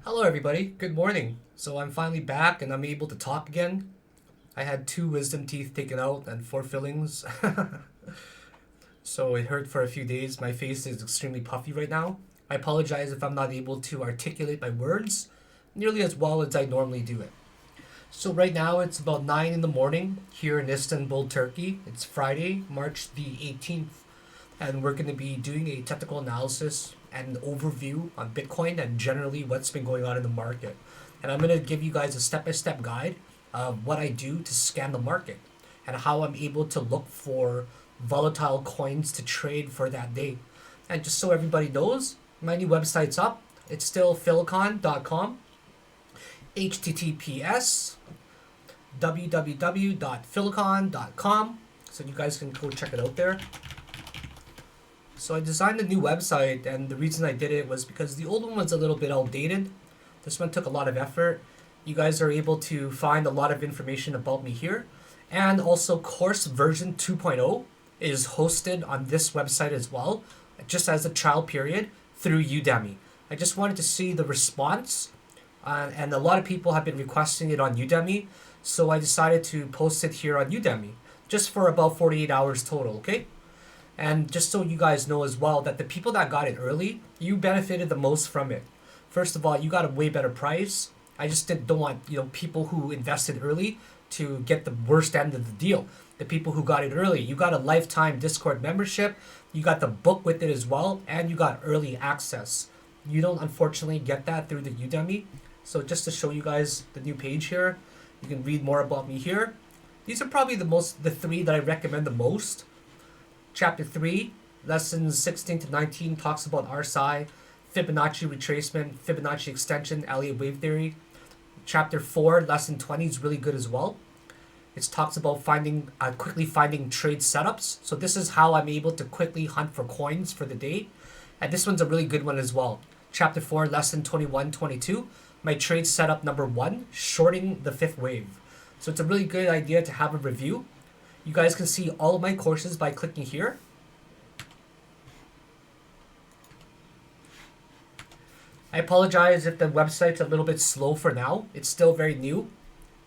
Hello, everybody. Good morning. So I'm finally back and I'm able to talk again. I had two wisdom teeth taken out and four fillings. So it hurt for a few days. My face is extremely puffy right now. I apologize if I'm not able to articulate my words nearly as well as I normally do it. So right now it's about 9 in the morning here in Istanbul, Turkey. It's Friday, March the 18th, and we're going to be doing a technical analysis and overview on Bitcoin and generally what's been going on in the market. And I'm going to give you guys a step-by-step guide of what I do to scan the market and how I'm able to look for volatile coins to trade for that day. And just so everybody knows, my new website's up. It's still philicon.com. https www.philicon.com, so you guys can go check it out there. So I designed a new website, and the reason I did it was because the old one was a little bit outdated. This one took a lot of effort. You guys are able to find a lot of information about me here. And also course version 2.0 is hosted on this website as well, just as a trial period through Udemy. I just wanted to see the response, and a lot of people have been requesting it on Udemy, so I decided to post it here on Udemy, just for about 48 hours total, okay? And just so you guys know as well that the people that got it early, you benefited the most from it. First of all, you got a way better price. I just don't want people who invested early to get the worst end of the deal. The people who got it early, you got a lifetime Discord membership, you got the book with it as well, and you got early access. You don't unfortunately get that through the Udemy. So just to show you guys the new page here, you can read more about me here. These are probably the three that I recommend the most. Chapter 3, lessons 16 to 19 talks about RSI, Fibonacci retracement, Fibonacci extension, Elliott wave theory. Chapter 4, lesson 20 is really good as well. It talks about quickly finding trade setups. So this is how I'm able to quickly hunt for coins for the day. And this one's a really good one as well. Chapter 4, lesson 21, 22. My trade setup number 1, shorting the fifth wave. So it's a really good idea to have a review. You guys can see all of my courses by clicking here. I apologize if the website's a little bit slow for now. It's still very new.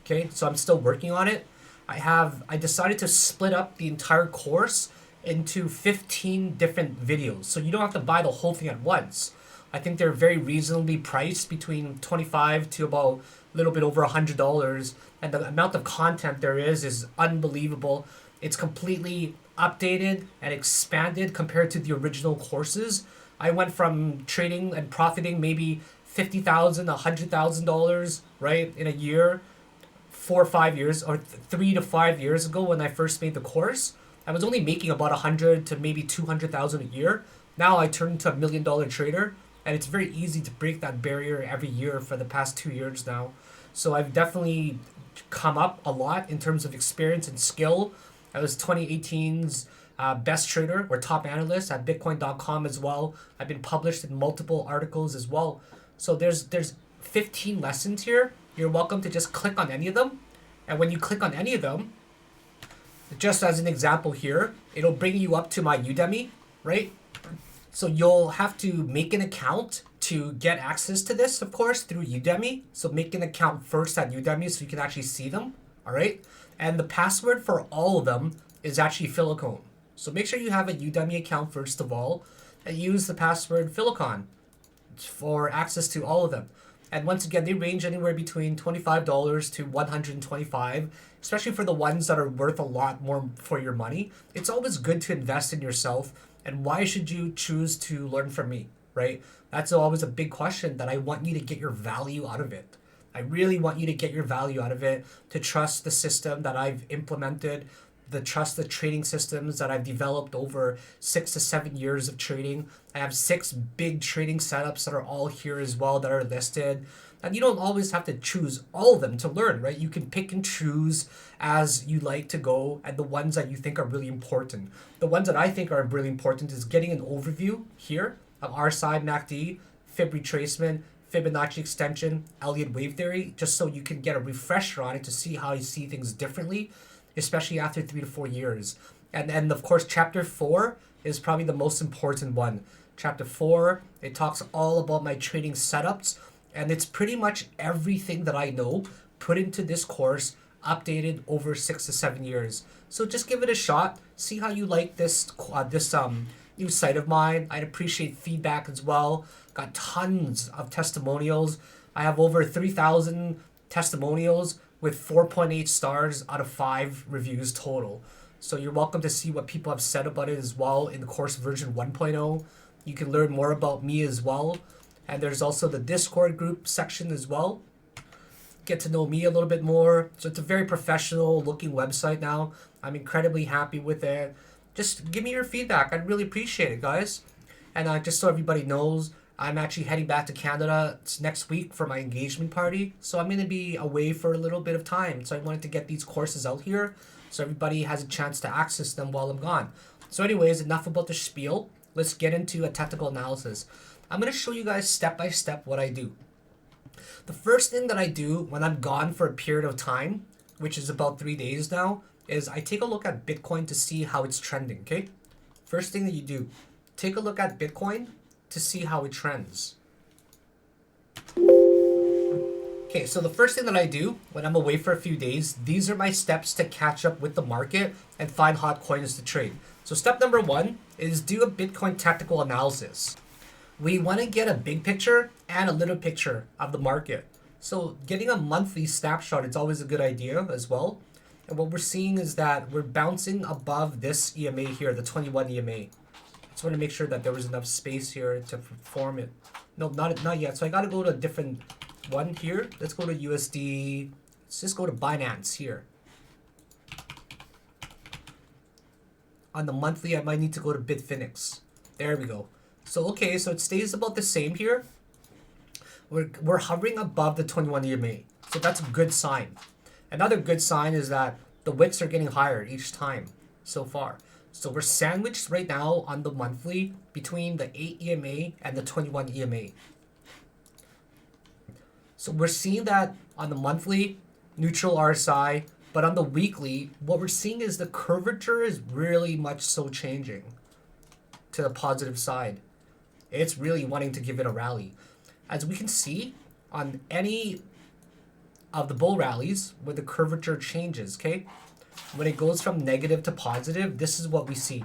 Okay, so I'm still working on it. I decided to split up the entire course into 15 different videos. So you don't have to buy the whole thing at once. I think they're very reasonably priced, between $25 to about a little bit over $100, and the amount of content there is unbelievable. It's completely updated and expanded compared to the original courses. I went from trading and profiting maybe $50,000, $100,000, right, in a year, 4 or 5 years, or 3 to 5 years ago when I first made the course. I was only making about 100 to maybe 200,000 a year. Now I turned into a $1 million trader. And it's very easy to break that barrier every year for the past 2 years now. So I've definitely come up a lot in terms of experience and skill. I was 2018's best trader or top analyst at Bitcoin.com as well. I've been published in multiple articles as well. So there's 15 lessons here. You're welcome to just click on any of them. And when you click on any of them, just as an example here, it'll bring you up to my Udemy, right? So you'll have to make an account to get access to this, of course, through Udemy. So make an account first at Udemy so you can actually see them, all right? And the password for all of them is actually Philicon. So make sure you have a Udemy account first of all, and use the password Philicon for access to all of them. And once again, they range anywhere between $25 to $125, especially for the ones that are worth a lot more for your money. It's always good to invest in yourself. And why should you choose to learn from me, right? That's always a big question that I want you to get your value out of it. I really want you to get your value out of it, to trust the system that I've implemented, trust the trading systems that I've developed over 6 to 7 years of trading. I have 6 big trading setups that are all here as well that are listed. And you don't always have to choose all of them to learn, right? You can pick and choose as you like to go, and the ones that you think are really important. The ones that I think are really important is getting an overview here of RSI, MACD, Fib retracement, Fibonacci extension, Elliott wave theory, just so you can get a refresher on it to see how you see things differently, especially after 3 to 4 years. And of course, chapter 4 is probably the most important one. Chapter 4, it talks all about my trading setups And it's pretty much everything that I know put into this course, updated over 6 to 7 years. So just give it a shot. See how you like this new site of mine. I'd appreciate feedback as well. Got tons of testimonials. I have over 3,000 testimonials with 4.8 stars out of 5 reviews total. So you're welcome to see what people have said about it as well in the course version 1.0. You can learn more about me as well. And there's also the Discord group section as well. Get to know me a little bit more. So it's a very professional looking website now. I'm incredibly happy with it. Just give me your feedback. I'd really appreciate it, guys. And just so everybody knows, I'm actually heading back to Canada next week for my engagement party. So I'm going to be away for a little bit of time. So I wanted to get these courses out here so everybody has a chance to access them while I'm gone. So anyways, enough about the spiel. Let's get into a technical analysis. I'm going to show you guys step by step what I do. The first thing that I do when I'm gone for a period of time, which is about 3 days now, is I take a look at Bitcoin to see how it's trending, okay? First thing that you do, take a look at Bitcoin to see how it trends. Okay, so the first thing that I do when I'm away for a few days, these are my steps to catch up with the market and find hot coins to trade. So step number 1 is do a Bitcoin technical analysis. We want to get a big picture and a little picture of the market. So getting a monthly snapshot is always a good idea as well. And what we're seeing is that we're bouncing above this EMA here, the 21 EMA. Just want to make sure that there was enough space here to form it. No, not yet. So I got to go to a different one here. Let's go to USD. Let's just go to Binance here. On the monthly, I might need to go to Bitfinex. There we go. So okay, so it stays about the same here. We're hovering above the 21 EMA. So that's a good sign. Another good sign is that the wicks are getting higher each time so far. So we're sandwiched right now on the monthly between the 8 EMA and the 21 EMA. So we're seeing that on the monthly, neutral RSI, but on the weekly, what we're seeing is the curvature is really much so changing to the positive side. It's really wanting to give it a rally. As we can see on any of the bull rallies where the curvature changes, okay? When it goes from negative to positive, this is what we see.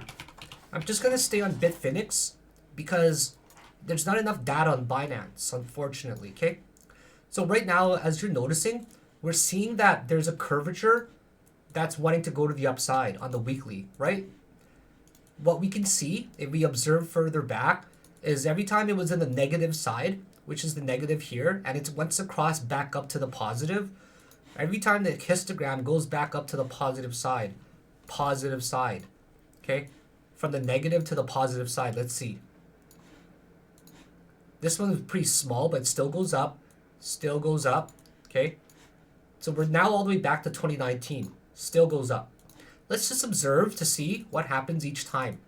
I'm just going to stay on Bitfinex because there's not enough data on Binance, unfortunately, okay? So right now, as you're noticing, we're seeing that there's a curvature that's wanting to go to the upside on the weekly, right? What we can see, if we observe further back, is every time it was in the negative side, which is the negative here, and it went across back up to the positive, every time the histogram goes back up to the positive side, okay? From the negative to the positive side, let's see. This one is pretty small, but it still goes up, okay? So we're now all the way back to 2019, still goes up. Let's just observe to see what happens each time.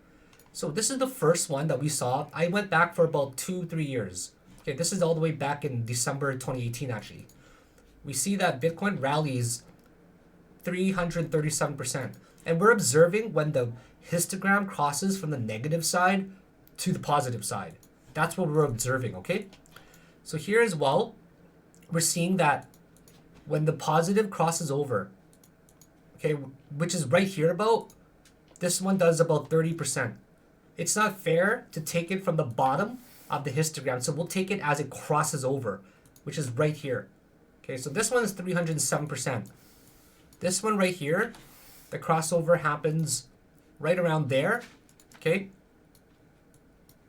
So this is the first one that we saw. I went back for about 2-3 years. Okay, this is all the way back in December 2018 actually. We see that Bitcoin rallies 337%. And we're observing when the histogram crosses from the negative side to the positive side. That's what we're observing, okay? So here as well, we're seeing that when the positive crosses over, okay, which is right here about, this one does about 30%. It's not fair to take it from the bottom of the histogram, so we'll take it as it crosses over, which is right here. Okay, so this one is 307%. This one right here, the crossover happens right around there, okay?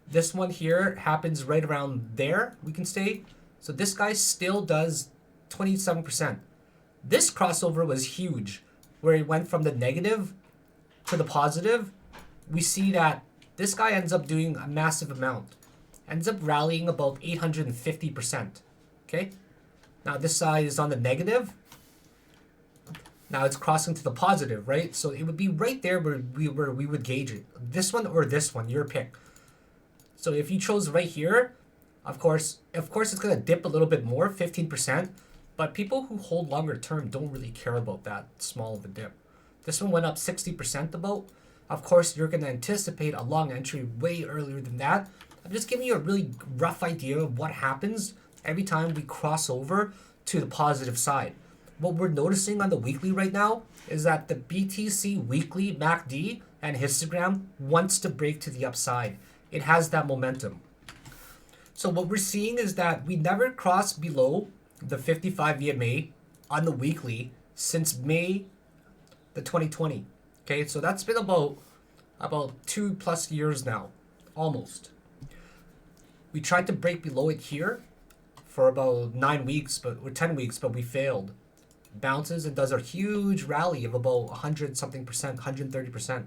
This one here happens right around there, we can say. So this guy still does 27%. This crossover was huge, where it went from the negative to the positive. We see that this guy ends up doing a massive amount. Ends up rallying about 850%. Okay? Now this side is on the negative. Now it's crossing to the positive, right? So it would be right there where we would gauge it. This one or this one, your pick. So if you chose right here, of course it's gonna dip a little bit more, 15%. But people who hold longer term don't really care about that small of a dip. This one went up 60% about. Of course, you're going to anticipate a long entry way earlier than that. I'm just giving you a really rough idea of what happens every time we cross over to the positive side. What we're noticing on the weekly right now is that the BTC weekly MACD and histogram wants to break to the upside. It has that momentum. So what we're seeing is that we never crossed below the 55 EMA on the weekly since May the 2020. Okay, so that's been about 2+ years now, almost. We tried to break below it here for about 9 weeks, or 10 weeks, but we failed. Bounces and does a huge rally of about 100 something percent, 130%.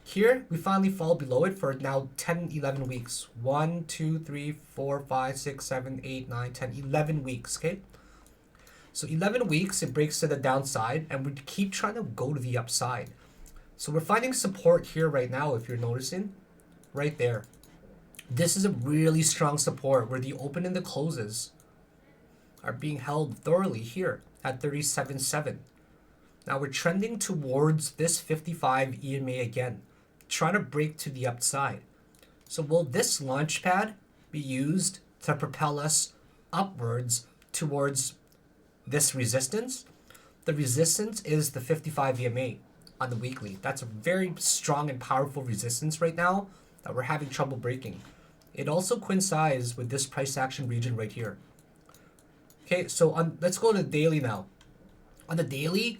Here, we finally fall below it for now 10, 11 weeks. 1, 2, 3, 4, 5, 6, 7, 8, 9, 10, 11 weeks, okay? So 11 weeks, it breaks to the downside, and we keep trying to go to the upside. So we're finding support here right now, if you're noticing, right there. This is a really strong support where the open and the closes are being held thoroughly here at 37.7. Now we're trending towards this 55 EMA again, trying to break to the upside. So will this launch pad be used to propel us upwards towards this resistance? The resistance is the 55 EMA on the weekly. That's a very strong and powerful resistance right now that we're having trouble breaking. It also coincides with this price action region right here. Okay, so let's go to the daily now. On the daily,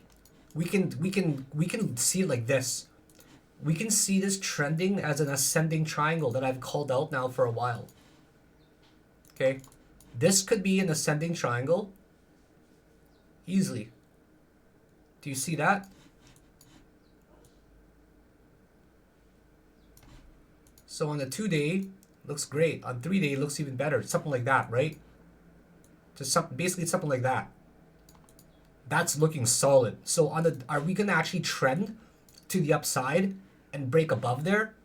we can see it like this. We can see this trending as an ascending triangle that I've called out now for a while. Okay, this could be an ascending triangle easily. Do you see that? So on the 2-day, looks great. On 3-day, it looks even better. Something like that, right? Just basically something like that. That's looking solid. So are we gonna actually trend to the upside and break above there?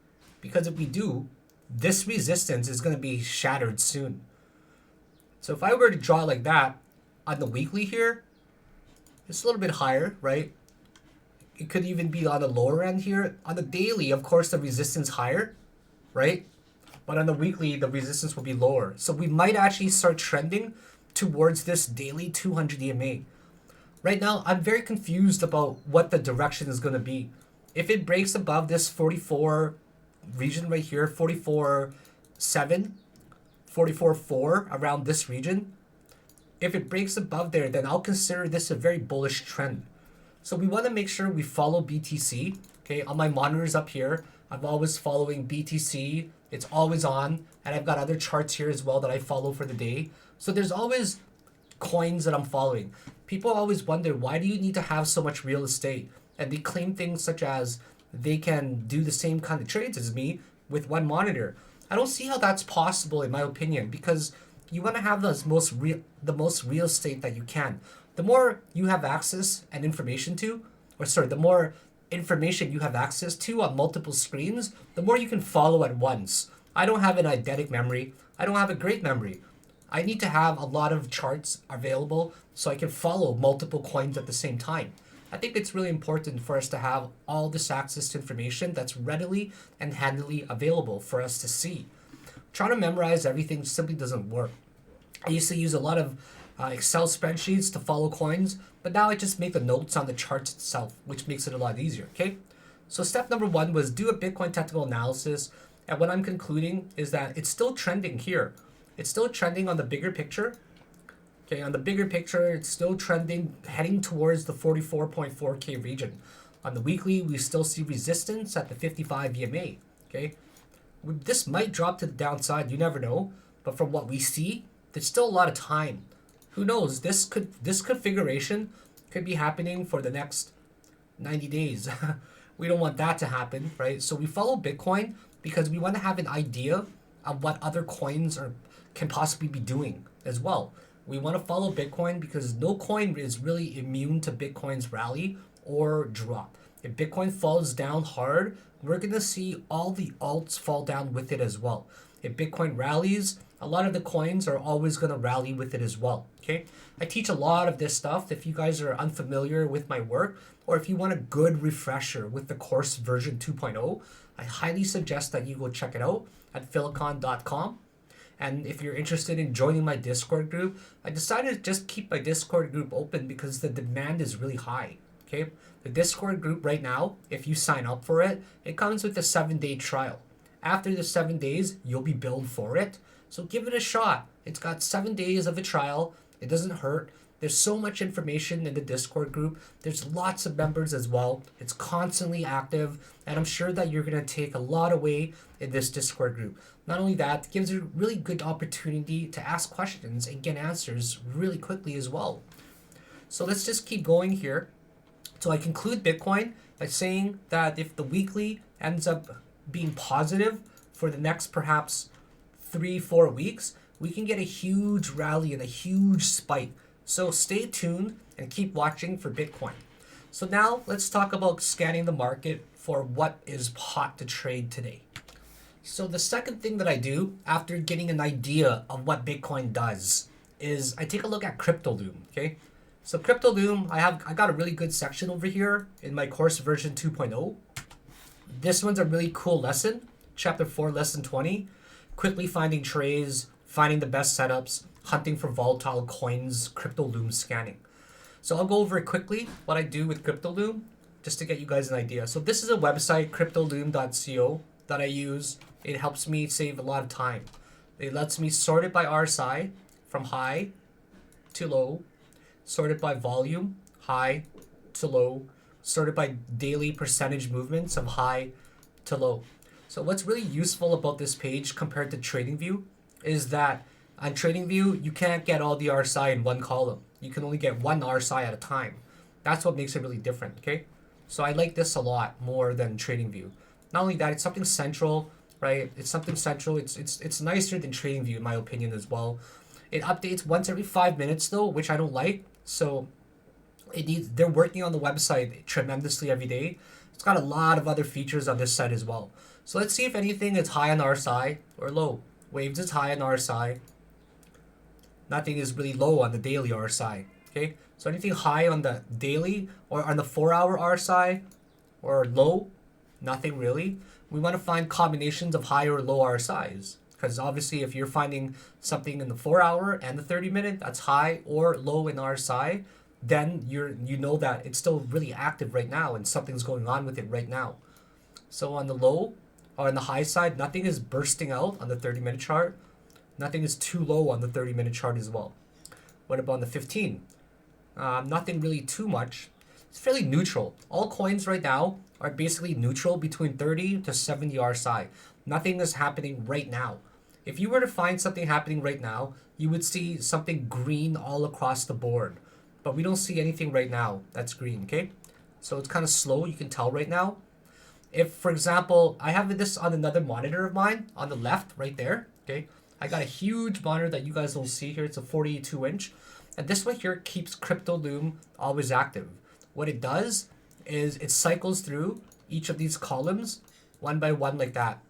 Because if we do, this resistance is gonna be shattered soon. So if I were to draw like that on the weekly here, it's a little bit higher, right? It could even be on the lower end here. On the daily, of course, the resistance higher, right? But on the weekly, the resistance will be lower. So we might actually start trending towards this daily 200 EMA. Right now, I'm very confused about what the direction is going to be. If it breaks above this 44 region right here, 44.7, 44.4, around this region, if it breaks above there, then I'll consider this a very bullish trend. So we want to make sure we follow BTC. Okay, on my monitors up here, I'm always following BTC. It's always on, and I've got other charts here as well that I follow for the day. So there's always coins that I'm following. People always wonder, why do you need to have so much real estate? And they claim things such as they can do the same kind of trades as me with one monitor. I don't see how that's possible, in my opinion, because you want to have the most real estate that you can. The more you have access and information to, the more information you have access to on multiple screens, the more you can follow at once. I don't have an eidetic memory. I don't have a great memory. I need to have a lot of charts available so I can follow multiple coins at the same time. I think it's really important for us to have all this access to information that's readily and handily available for us to see. Trying to memorize everything simply doesn't work. I used to use a lot of Excel spreadsheets to follow coins, but now I just make the notes on the charts itself, which makes it a lot easier, okay? So step number 1 was do a Bitcoin technical analysis, and what I'm concluding is that it's still trending here. It's still trending on the bigger picture. Okay, on the bigger picture, it's still trending, heading towards the 44.4K region. On the weekly, we still see resistance at the 55 EMA, okay? This might drop to the downside, you never know, but from what we see, there's still a lot of time. Who knows, this configuration could be happening for the next 90 days. We don't want that to happen, right? So we follow Bitcoin because we want to have an idea of what other coins can possibly be doing as well. We want to follow Bitcoin because no coin is really immune to Bitcoin's rally or drop. If Bitcoin falls down hard, we're going to see all the alts fall down with it as well. If Bitcoin rallies, a lot of the coins are always going to rally with it as well, okay? I teach a lot of this stuff. If you guys are unfamiliar with my work, or if you want a good refresher with the course version 2.0, I highly suggest that you go check it out at philicon.com. And if you're interested in joining my Discord group, I decided to just keep my Discord group open because the demand is really high. Okay, the Discord group right now, if you sign up for it, it comes with a 7-day trial. After the 7 days, you'll be billed for it. So give it a shot. It's got 7 days of a trial. It doesn't hurt. There's so much information in the Discord group. There's lots of members as well. It's constantly active, and I'm sure that you're going to take a lot away in this Discord group. Not only that, it gives you a really good opportunity to ask questions and get answers really quickly as well. So let's just keep going here. So I conclude Bitcoin by saying that if the weekly ends up being positive for the next perhaps 3-4 weeks, we can get a huge rally and a huge spike. So stay tuned and keep watching for Bitcoin. So now let's talk about scanning the market for what is hot to trade today. So the second thing that I do after getting an idea of what Bitcoin does is I take a look at Cryptolume, okay? So Cryptolume, I got a really good section over here in my course version 2.0. This one's a really cool lesson, chapter 4, lesson 20, quickly finding trades, finding the best setups, hunting for volatile coins, Cryptolume scanning. So I'll go over it quickly, what I do with Cryptolume, just to get you guys an idea. So this is a website, Cryptolume.co, that I use. It helps me save a lot of time. It lets me sort it by RSI, from high to low, sort it by volume, high to low, sort it by daily percentage movements of high to low. So what's really useful about this page compared to TradingView is that on TradingView, you can't get all the RSI in one column. You can only get one RSI at a time. That's what makes it really different, okay? So I like this a lot more than TradingView. Not only that, it's something central, right? It's something central. It's nicer than TradingView in my opinion as well. It updates once every 5 minutes though, which I don't like. So they're working on the website tremendously every day. It's got a lot of other features on this site as well. So let's see if anything is high on RSI or low. Waves is high on RSI. Nothing is really low on the daily RSI. Okay, so anything high on the daily or on the 4-hour RSI or low, nothing really. We want to find combinations of high or low RSIs because obviously if you're finding something in the 4-hour and the 30-minute that's high or low in RSI, then you know that it's still really active right now and something's going on with it right now. So on the low or on the high side, nothing is bursting out on the 30-minute chart. Nothing is too low on the 30-minute chart as well. What about on the 15? Nothing really too much. It's fairly neutral. All coins right now are basically neutral between 30 to 70 RSI. Nothing is happening right now. If you were to find something happening right now, you would see something green all across the board. But we don't see anything right now that's green, okay? So it's kind of slow, you can tell right now. If, for example, I have this on another monitor of mine, on the left, right there, okay? I got a huge monitor that you guys will see here. It's a 42-inch. And this one here keeps Cryptolume always active. What it does is it cycles through each of these columns one by one like that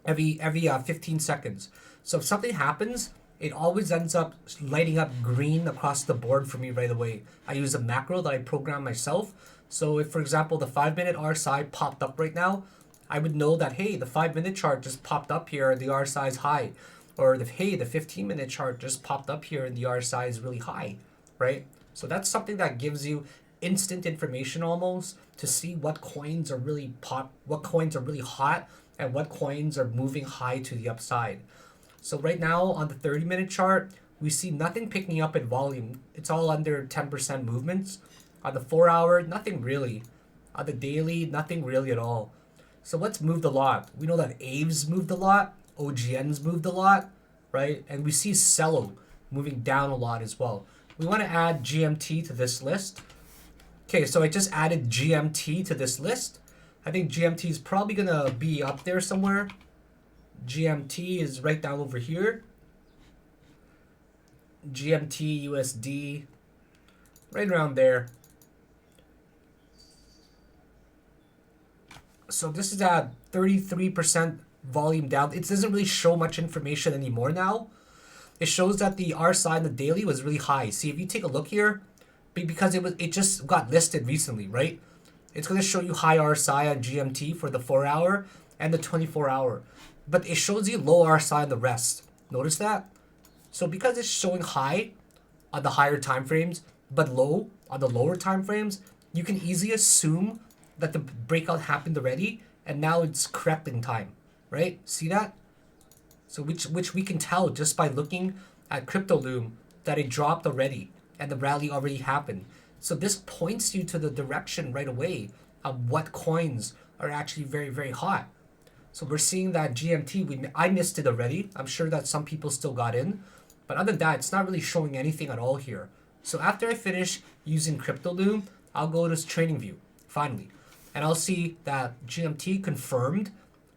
every 15 seconds. So if something happens, it always ends up lighting up green across the board for me right away. I use a macro that I program myself. So if, for example, the 5-minute RSI popped up right now, I would know that, hey, the 5-minute chart just popped up here and the RSI is high. Or hey, the 15-minute chart just popped up here and the RSI is really high, right? So that's something that gives you instant information almost to see what coins are really what coins are really hot and what coins are moving high to the upside. So right now on the 30-minute chart, we see nothing picking up in volume. It's all under 10% movements. On the 4-hour, nothing really. On the daily, nothing really at all. So what's moved a lot? We know that AVEs moved a lot. OGNs moved a lot, right? And we see Cello moving down a lot as well. We want to add GMT to this list. Okay, so I just added GMT to this list. I think GMT is probably going to be up there somewhere. GMT is right down over here. GMT, USD, right around there. So this is at 33% volume down. It doesn't really show much information anymore now. It shows that the RSI in the daily was really high. See, if you take a look here, because it just got listed recently, right? It's going to show you high RSI on GMT for the 4-hour and the 24-hour. But it shows you low RSI on the rest. Notice that? So because it's showing high on the higher time frames, but low on the lower time frames, you can easily assume that the breakout happened already, and now it's correcting time, right? See that? So which we can tell just by looking at Cryptolume that it dropped already and the rally already happened. So this points you to the direction right away of what coins are actually very, very hot. So we're seeing that GMT, I missed it already. I'm sure that some people still got in. But other than that, it's not really showing anything at all here. So after I finish using Cryptolume, I'll go to TradingView, finally. And I'll see that GMT confirmed,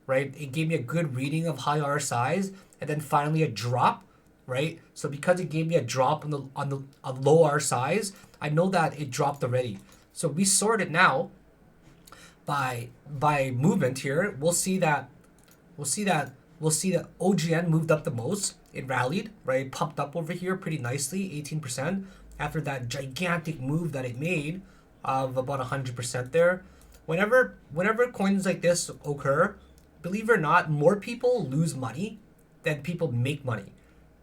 right? It gave me a good reading of high RSIs, and then finally a drop, right? So because it gave me a drop on low RSIs, I know that it dropped already. So we sort it now by movement here. We'll see that OGN moved up the most. It rallied, right? It pumped up over here pretty nicely, 18%, after that gigantic move that it made of about 100% there. Whenever coins like this occur, believe it or not, more people lose money than people make money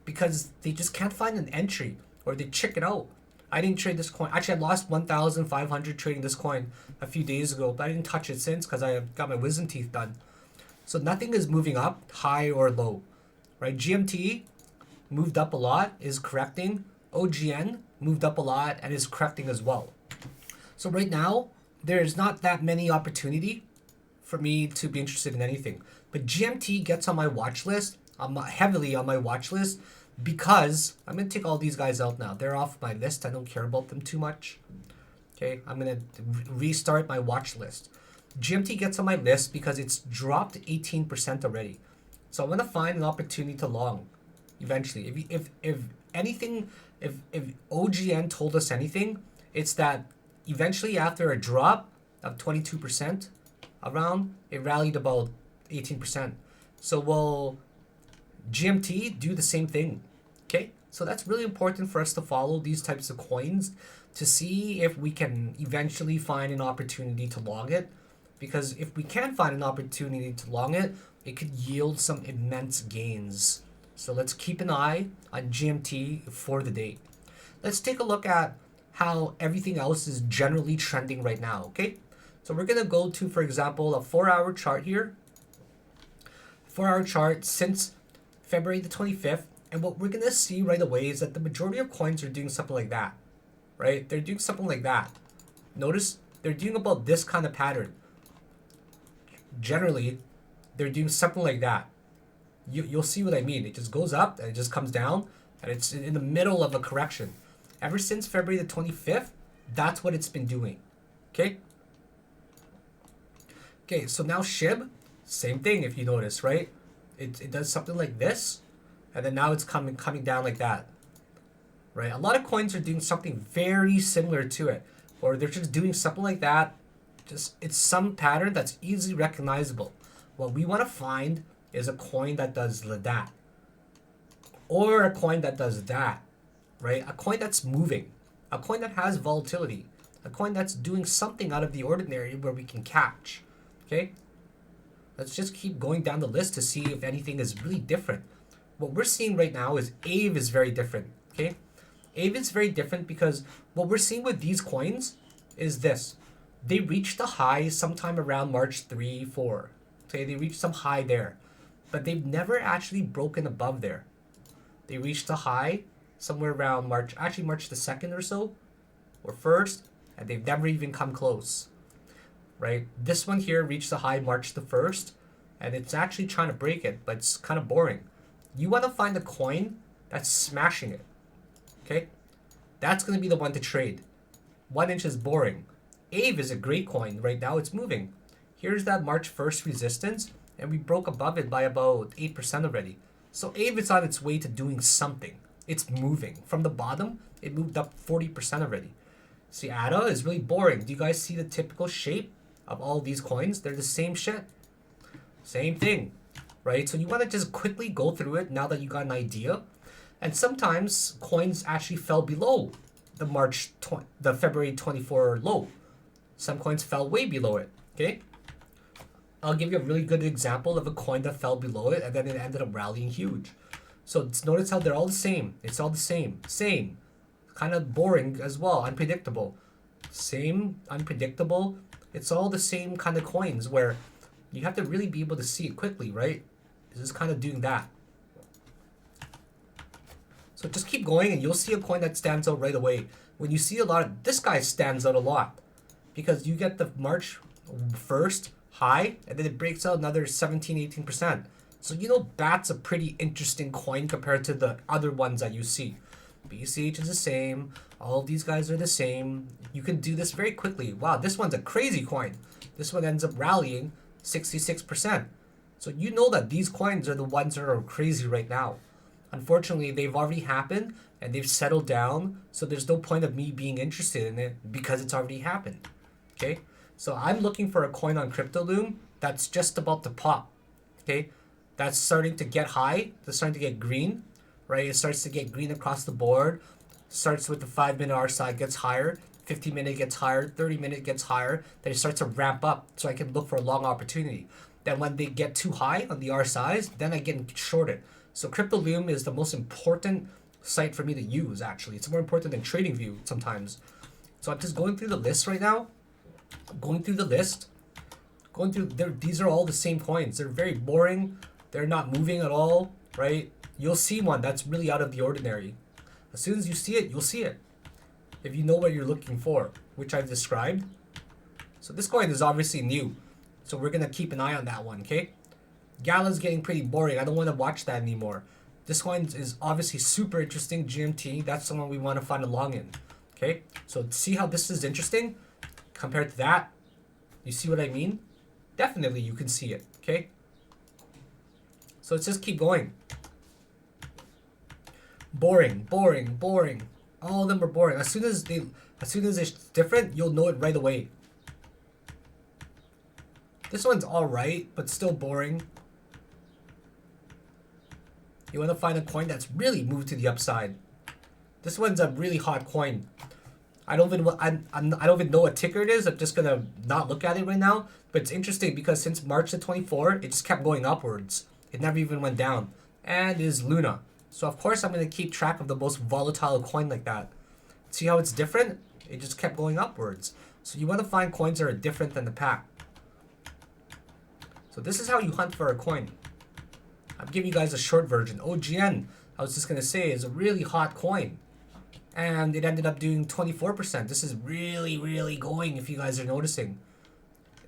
because they just can't find an entry or they check it out. I didn't trade this coin. Actually, I lost 1,500 trading this coin a few days ago, but I didn't touch it since because I got my wisdom teeth done. So nothing is moving up, high or low, right? GMT moved up a lot, is correcting. OGN moved up a lot and is correcting as well. So right now, there's not that many opportunity for me to be interested in anything. But GMT gets on my watch list, heavily on my watch list, because I'm going to take all these guys out now. They're off my list. I don't care about them too much. Okay, I'm going to restart my watch list. GMT gets on my list because it's dropped 18% already. So I'm going to find an opportunity to long eventually. If anything, if OGN told us anything, it's that eventually after a drop of 22% around, it rallied about 18%. So will GMT do the same thing? Okay, so that's really important for us to follow these types of coins to see if we can eventually find an opportunity to long it. Because if we can find an opportunity to long it, it could yield some immense gains. So let's keep an eye on GMT for the day. Let's take a look at how everything else is generally trending right now, okay? So we're gonna go to, for example, a 4-hour chart here. 4-hour chart since February the 25th. And what we're gonna see right away is that the majority of coins are doing something like that, right? They're doing something like that. Notice they're doing about this kind of pattern. Generally, they're doing something like that. You'll see what I mean. It just goes up and it just comes down and it's in the middle of a correction. Ever since February the 25th, that's what it's been doing. Okay? Okay, so now SHIB, same thing if you notice, right? It does something like this, and then now it's coming down like that. Right? A lot of coins are doing something very similar to it. Or they're just doing something like that. Just it's some pattern that's easily recognizable. What we want to find is a coin that does that. Or a coin that does that. Right? A coin that's moving, a coin that has volatility, a coin that's doing something out of the ordinary where we can catch. Okay? Let's just keep going down the list to see if anything is really different. What we're seeing right now is AVE is very different. Okay? AVE is very different because what we're seeing with these coins is this. They reached a high sometime around March 3, 4. Okay? They reached some high there. But they've never actually broken above there. They reached a high somewhere around March the 2nd or so, or 1st, and they've never even come close, right? This one here reached the high March the 1st, and it's actually trying to break it, but it's kind of boring. You want to find a coin that's smashing it, okay? That's going to be the one to trade. 1 inch is boring. AVE is a great coin. Right now it's moving. Here's that March 1st resistance, and we broke above it by about 8% already. So AVE is on its way to doing something. It's moving. From the bottom, it moved up 40% already. See, ADA is really boring. Do you guys see the typical shape of all these coins? They're the same shit. Same thing, right? So you want to just quickly go through it now that you got an idea. And sometimes coins actually fell below the February 24 low. Some coins fell way below it, okay? I'll give you a really good example of a coin that fell below it and then it ended up rallying huge. So notice how they're all the same. It's all the same. Same. Kind of boring as well. Unpredictable. Same. Unpredictable. It's all the same kind of coins where you have to really be able to see it quickly, right? It's just kind of doing that. So just keep going and you'll see a coin that stands out right away. When you see a lot of, this guy stands out a lot because you get the March 1st high and then it breaks out another 17-18%. So you know that's a pretty interesting coin compared to the other ones that you see. BCH is the same. All of these guys are the same. You can do this very quickly. Wow, this one's a crazy coin. This one ends up rallying 66%. So you know that these coins are the ones that are crazy right now. Unfortunately, they've already happened and they've settled down. So there's no point of me being interested in it because it's already happened. Okay, so I'm looking for a coin on Cryptolume that's just about to pop. Okay, that's starting to get high. That's starting to get green, right? It starts to get green across the board. Starts with the 5-minute RSI, gets higher. 50-minute gets higher. 30-minute gets higher. Then it starts to ramp up so I can look for a long opportunity. Then when they get too high on the RSIs, then I get shorted. So Cryptolume is the most important site for me to use, actually. It's more important than TradingView sometimes. So I'm just going through the list right now. Going through the list. These are all the same coins. They're very boring. They're not moving at all, right? You'll see one that's really out of the ordinary. As soon as you see it, you'll see it. If you know what you're looking for, which I've described. So this coin is obviously new. So we're going to keep an eye on that one, okay? Gala's getting pretty boring. I don't want to watch that anymore. This coin is obviously super interesting. GMT, that's the one we want to find a long in. Okay, so see how this is interesting compared to that? You see what I mean? Definitely you can see it, okay? So let's just keep going. Boring, boring, boring. All of them are boring. As soon as it's different, you'll know it right away. This one's alright, but still boring. You want to find a coin that's really moved to the upside. This one's a really hot coin. I don't even know what ticker it is. I'm just gonna not look at it right now. But it's interesting because since March the 24th, it just kept going upwards. It never even went down. And it is Luna. So of course I'm gonna keep track of the most volatile coin like that. See how it's different? It just kept going upwards. So you want to find coins that are different than the pack. So this is how you hunt for a coin. I'm giving you guys a short version. OGN, I was just going to say, is a really hot coin. And it ended up doing 24%. This is really, really going if you guys are noticing.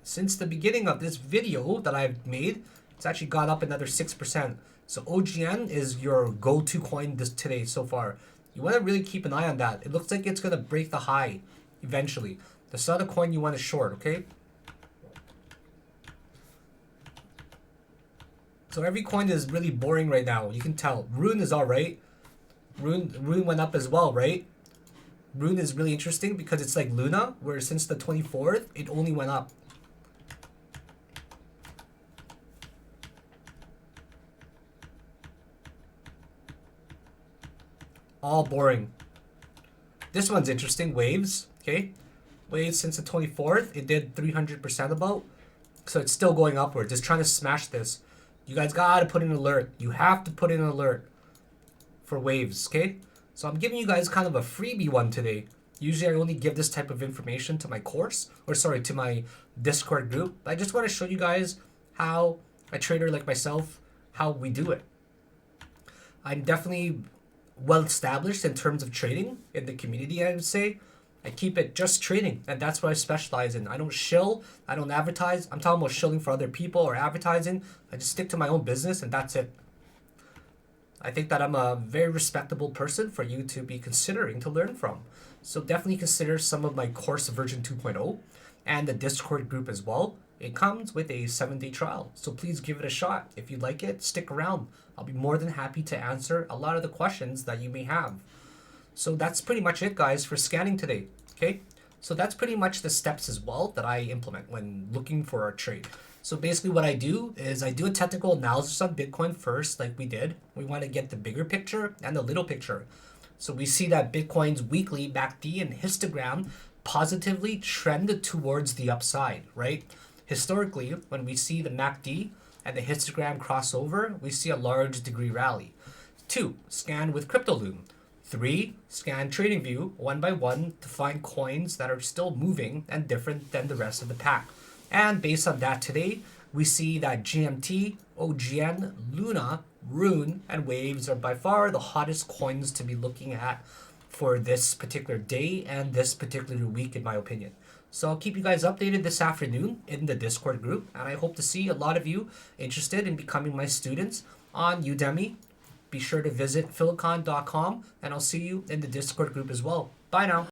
Since the beginning of this video that I've made, it's actually got up another 6%. So OGN is your go-to coin today so far. You want to really keep an eye on that. It looks like it's going to break the high eventually. That's not a coin you want to short, okay? So every coin is really boring right now. You can tell. Rune is alright. Rune went up as well, right? Rune is really interesting because it's like Luna, where since the 24th, it only went up. All boring. This one's interesting. Waves, okay? Waves since the 24th, it did 300% about. So it's still going upwards. It's trying to smash this. You guys gotta put in an alert. You have to put in an alert for waves, okay? So I'm giving you guys kind of a freebie one today. Usually I only give this type of information to my course, or sorry, to my Discord group. I just want to show you guys how a trader like myself, how we do it. I'm definitely well established in terms of trading in the community, I would say. I keep it just trading, and that's what I specialize in. I don't shill, I don't advertise. I'm talking about shilling for other people or advertising. I just stick to my own business, and that's it. I think that I'm a very respectable person for you to be considering to learn from. So definitely consider some of my course version 2.0 and the Discord group as well. It comes with a 7-day trial, so please give it a shot. If you like it, stick around. I'll be more than happy to answer a lot of the questions that you may have. So that's pretty much it, guys, for scanning today, okay? So that's pretty much the steps as well that I implement when looking for a trade. So basically what I do is I do a technical analysis on Bitcoin first, like we did. We want to get the bigger picture and the little picture. So we see that Bitcoin's weekly MACD and Histogram positively trend towards the upside, right? Historically, when we see the MACD and the histogram cross over, we see a large degree rally. 2. Scan with Cryptolume. 3. Scan TradingView one by one to find coins that are still moving and different than the rest of the pack. And based on that today, we see that GMT, OGN, Luna, Rune, and Waves are by far the hottest coins to be looking at for this particular day and this particular week, in my opinion. So I'll keep you guys updated this afternoon in the Discord group, and I hope to see a lot of you interested in becoming my students on Udemy. Be sure to visit philicon.com, and I'll see you in the Discord group as well. Bye now.